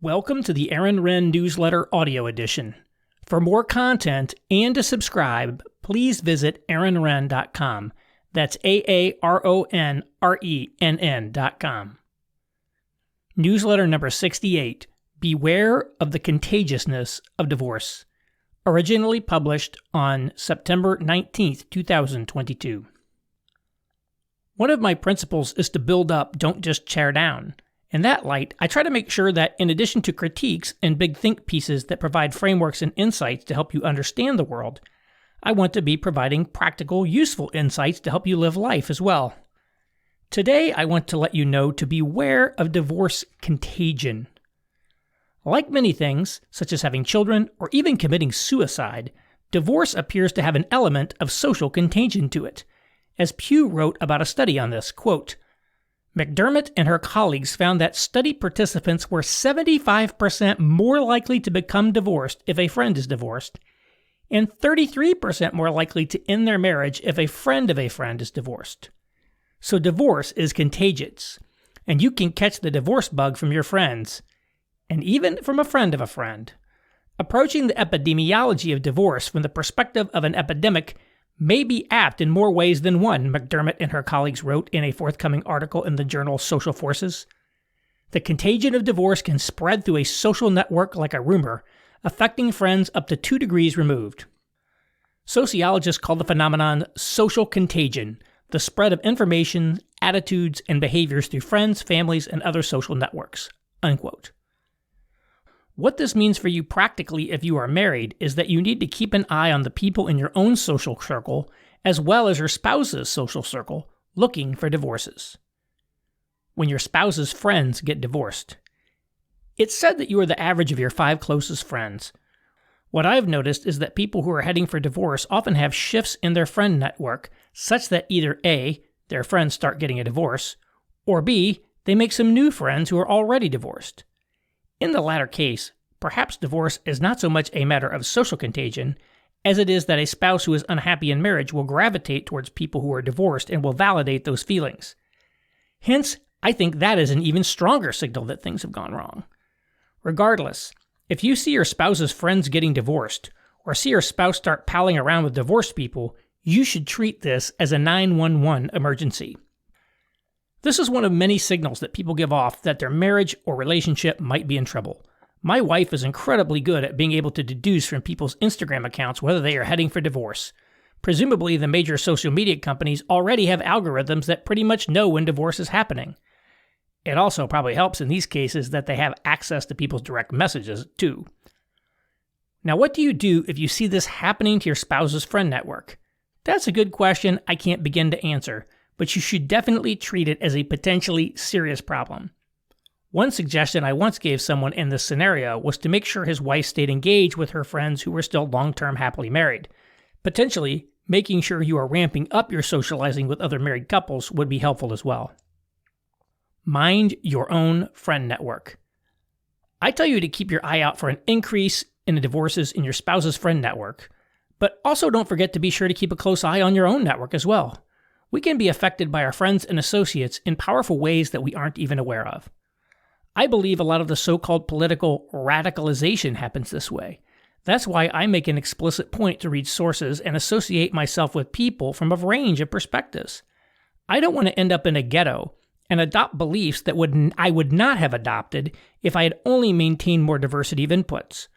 Welcome to the Aaron Wren Newsletter Audio Edition. For more content and to subscribe, please visit aaronwren.com. That's AARONRENN.com. Newsletter number 68, Beware of the Contagiousness of Divorce. Originally published on September 19th, 2022. One of my principles is to build up, don't just tear down. In that light, I try to make sure that in addition to critiques and big think pieces that provide frameworks and insights to help you understand the world, I want to be providing practical, useful insights to help you live life as well. Today, I want to let you know to beware of divorce contagion. Like many things, such as having children or even committing suicide, divorce appears to have an element of social contagion to it. As Pew wrote about a study on this, quote, McDermott and her colleagues found that study participants were 75% more likely to become divorced if a friend is divorced, and 33% more likely to end their marriage if a friend of a friend is divorced. So divorce is contagious, and you can catch the divorce bug from your friends, and even from a friend of a friend. Approaching the epidemiology of divorce from the perspective of an epidemic may be apt in more ways than one, McDermott and her colleagues wrote in a forthcoming article in the journal Social Forces. The contagion of divorce can spread through a social network like a rumor, affecting friends up to 2 degrees removed. Sociologists call the phenomenon social contagion, the spread of information, attitudes, and behaviors through friends, families, and other social networks. Unquote. What this means for you practically if you are married is that you need to keep an eye on the people in your own social circle, as well as your spouse's social circle, looking for divorces. When your spouse's friends get divorced. It's said that you are the average of your 5 closest friends. What I've noticed is that people who are heading for divorce often have shifts in their friend network, such that either A, their friends start getting a divorce, or B, they make some new friends who are already divorced. In the latter case, perhaps divorce is not so much a matter of social contagion as it is that a spouse who is unhappy in marriage will gravitate towards people who are divorced and will validate those feelings. Hence, I think that is an even stronger signal that things have gone wrong. Regardless, if you see your spouse's friends getting divorced, or see your spouse start palling around with divorced people, you should treat this as a 911 emergency. This is one of many signals that people give off that their marriage or relationship might be in trouble. My wife is incredibly good at being able to deduce from people's Instagram accounts whether they are heading for divorce. Presumably, the major social media companies already have algorithms that pretty much know when divorce is happening. It also probably helps in these cases that they have access to people's direct messages, too. Now, what do you do if you see this happening to your spouse's friend network? That's a good question I can't begin to answer, but you should definitely treat it as a potentially serious problem. One suggestion I once gave someone in this scenario was to make sure his wife stayed engaged with her friends who were still long-term happily married. Potentially, making sure you are ramping up your socializing with other married couples would be helpful as well. Mind your own friend network. I tell you to keep your eye out for an increase in the divorces in your spouse's friend network, but also don't forget to be sure to keep a close eye on your own network as well. We can be affected by our friends and associates in powerful ways that we aren't even aware of. I believe a lot of the so-called political radicalization happens this way. That's why I make an explicit point to read sources and associate myself with people from a range of perspectives. I don't want to end up in a ghetto and adopt beliefs that I would not have adopted if I had only maintained more diversity of inputs.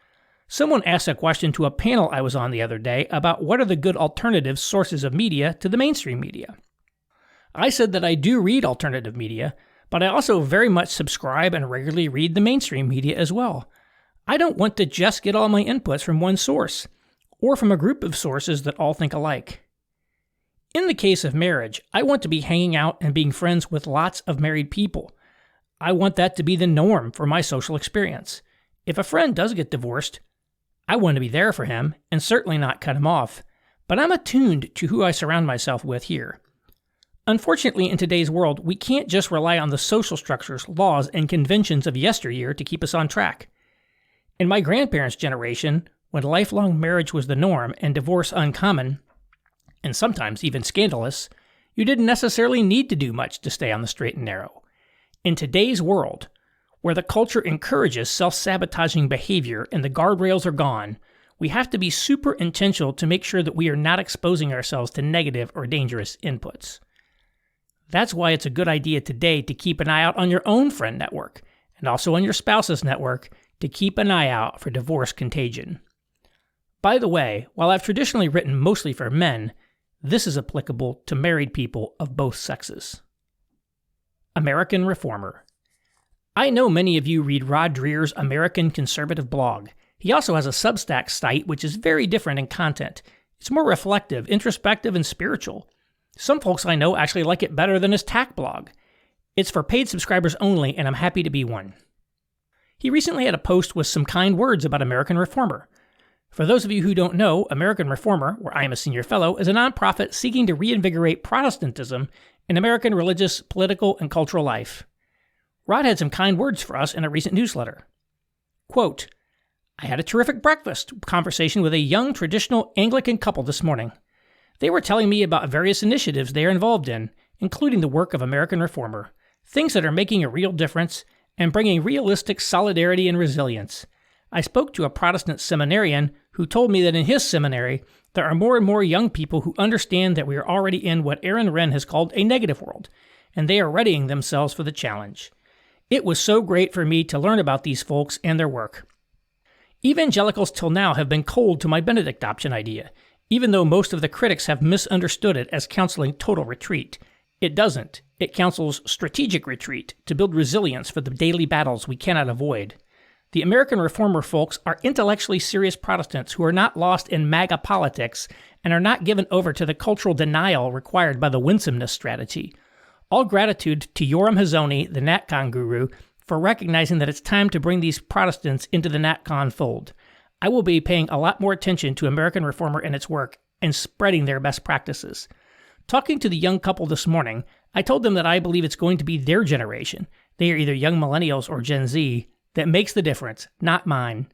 Someone asked a question to a panel I was on the other day about what are the good alternative sources of media to the mainstream media. I said that I do read alternative media, but I also very much subscribe and regularly read the mainstream media as well. I don't want to just get all my inputs from one source, or from a group of sources that all think alike. In the case of marriage, I want to be hanging out and being friends with lots of married people. I want that to be the norm for my social experience. If a friend does get divorced, I want to be there for him and certainly not cut him off, but I'm attuned to who I surround myself with here. Unfortunately, in today's world, we can't just rely on the social structures, laws, and conventions of yesteryear to keep us on track. In my grandparents' generation, when lifelong marriage was the norm and divorce uncommon, and sometimes even scandalous, you didn't necessarily need to do much to stay on the straight and narrow. In today's world, Where the culture encourages self-sabotaging behavior and the guardrails are gone, we have to be super intentional to make sure that we are not exposing ourselves to negative or dangerous inputs. That's why it's a good idea today to keep an eye out on your own friend network, and also on your spouse's network to keep an eye out for divorce contagion. By the way, while I've traditionally written mostly for men, this is applicable to married people of both sexes. American Reformer. I know many of you read Rod Dreher's American Conservative blog. He also has a Substack site which is very different in content. It's more reflective, introspective, and spiritual. Some folks I know actually like it better than his TAC blog. It's for paid subscribers only, and I'm happy to be one. He recently had a post with some kind words about American Reformer. For those of you who don't know, American Reformer, where I am a senior fellow, is a nonprofit seeking to reinvigorate Protestantism in American religious, political, and cultural life. Rod had some kind words for us in a recent newsletter. Quote, I had a terrific breakfast conversation with a young traditional Anglican couple this morning. They were telling me about various initiatives they are involved in, including the work of American Reformer, things that are making a real difference and bringing realistic solidarity and resilience. I spoke to a Protestant seminarian who told me that in his seminary, there are more and more young people who understand that we are already in what Aaron Renn has called a negative world, and they are readying themselves for the challenge. It was so great for me to learn about these folks and their work. Evangelicals till now have been cold to my Benedict option idea, even though most of the critics have misunderstood it as counseling total retreat. It doesn't. It counsels strategic retreat to build resilience for the daily battles we cannot avoid. The American Reformer folks are intellectually serious Protestants who are not lost in MAGA politics and are not given over to the cultural denial required by the winsomeness strategy. All gratitude to Yoram Hazony, the NatCon guru, for recognizing that it's time to bring these Protestants into the NatCon fold. I will be paying a lot more attention to American Reformer and its work and spreading their best practices. Talking to the young couple this morning, I told them that I believe it's going to be their generation, they are either young millennials or Gen Z, that makes the difference, not mine.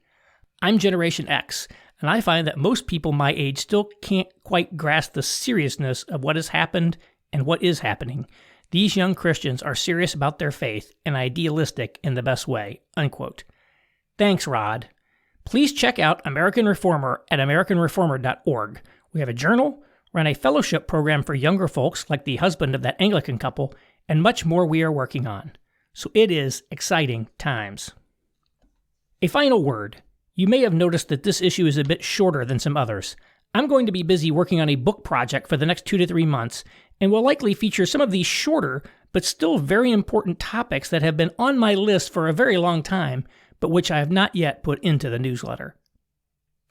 I'm Generation X, and I find that most people my age still can't quite grasp the seriousness of what has happened and what is happening. These young Christians are serious about their faith and idealistic in the best way." Unquote. Thanks, Rod. Please check out American Reformer at americanreformer.org. We have a journal, run a fellowship program for younger folks like the husband of that Anglican couple, and much more we are working on. So it is exciting times. A final word. You may have noticed that this issue is a bit shorter than some others. I'm going to be busy working on a book project for the next 2 to 3 months, and will likely feature some of these shorter, but still very important topics that have been on my list for a very long time, but which I have not yet put into the newsletter.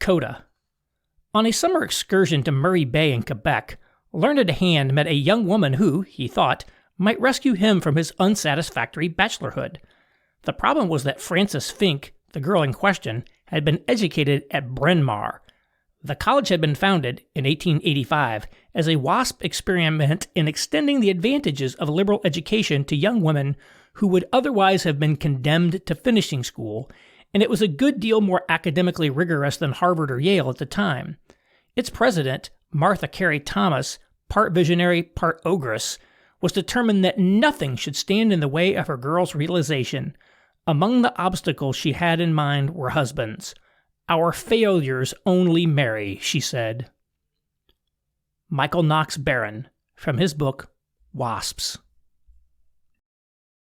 Coda. On a summer excursion to Murray Bay in Quebec, Learned Hand met a young woman who, he thought, might rescue him from his unsatisfactory bachelorhood. The problem was that Frances Fink, the girl in question, had been educated at Bryn Mawr. The college had been founded, in 1885, as a WASP experiment in extending the advantages of liberal education to young women who would otherwise have been condemned to finishing school, and it was a good deal more academically rigorous than Harvard or Yale at the time. Its president, Martha Carey Thomas, part visionary, part ogress, was determined that nothing should stand in the way of her girls' realization. Among the obstacles she had in mind were husbands. "Our failures only marry," she said. Michael Knox Barron, from his book, Wasps.